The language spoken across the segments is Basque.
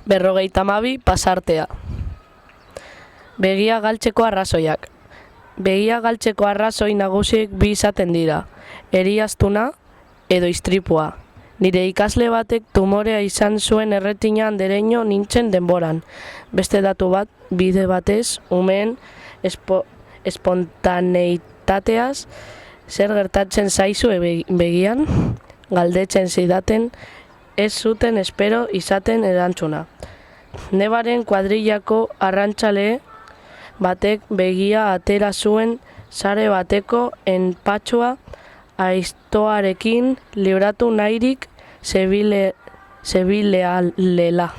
52 pasartea. Begia galtzeko arrazoiak. Begia galtzeko arrazoi nagusiek bi izaten dira, eriaztuna edo istripua. Nire ikasle batek tumorea izan zuen erretinan dereño nintzen denboran. Beste datu bat, bide batez, umeen espontaneitateaz, zer gertatzen zaizu begian, galdetzen zidaten, ez zuten espero izaten erantzuna. Nebaren kuadrillako arrantzale batek begia atera zuen sare bateko enpatxoa aiztoarekin libratu nahirik zebilealela.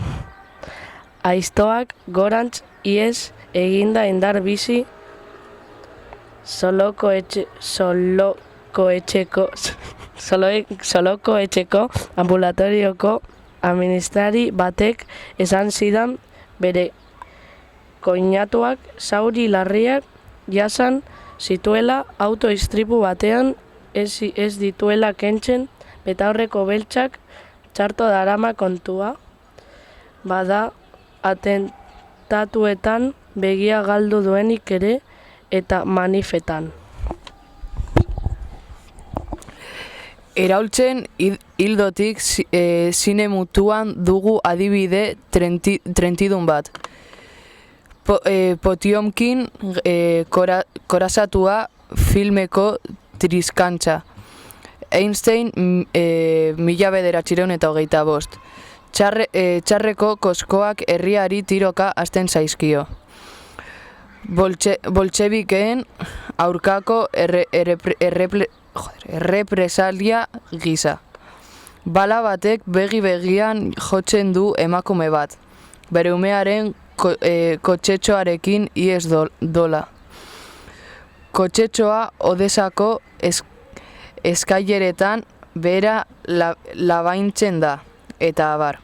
Aiztoak gorantz iez eginda indar bizi Soloko etxeko ambulatorioko administrari batek esan zidan bere koinatuak zauri larriak jasan zituela autoistripu batean ez dituela kentzen betaurreko beltzak txarto darama kontua bada atentatuetan begia galdu duenik ere eta manifetan. Eraultzen hildotik zine mutuan dugu adibide trentidun bat. Potiomkin korazatua filmeko triskantza. Einstein 1925. Txarreko koskoak herriari tiroka hasten zaizkio. Boltxebikeen aurkako errepresalia gisa. Bala batek begi-begian jotzen du emakume bat. Bere umearen kotxetxoarekin iez dola. Kotxetxoa Odesako eskaileretan bera labaintzen da, eta abar.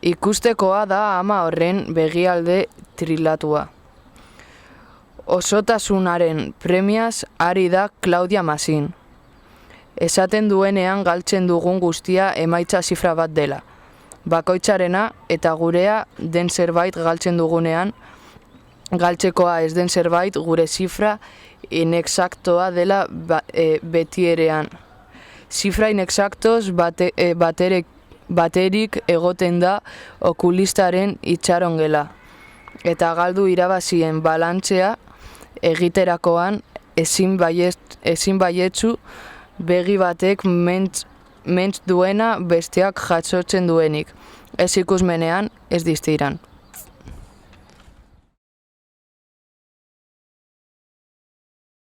Ikustekoa da ama horren begialde trilatua. Osotasunaren premiaz ari da Claudia Massin. Esaten duenean galtzen dugun guztia emaitza zifra bat dela. Bakoitzarena eta gurea den zerbait galtzen dugunean, galtzekoa ez den zerbait gure zifra inexaktoa dela betierean. Zifra inexaktoz baterik egoten da okulistaren itxarongela. Eta galdu irabazien balantzea egiterakoan ezin baietzu begi batek mentz duena besteak jasotzen duenik. Ez ikusmenean, ez diztiran.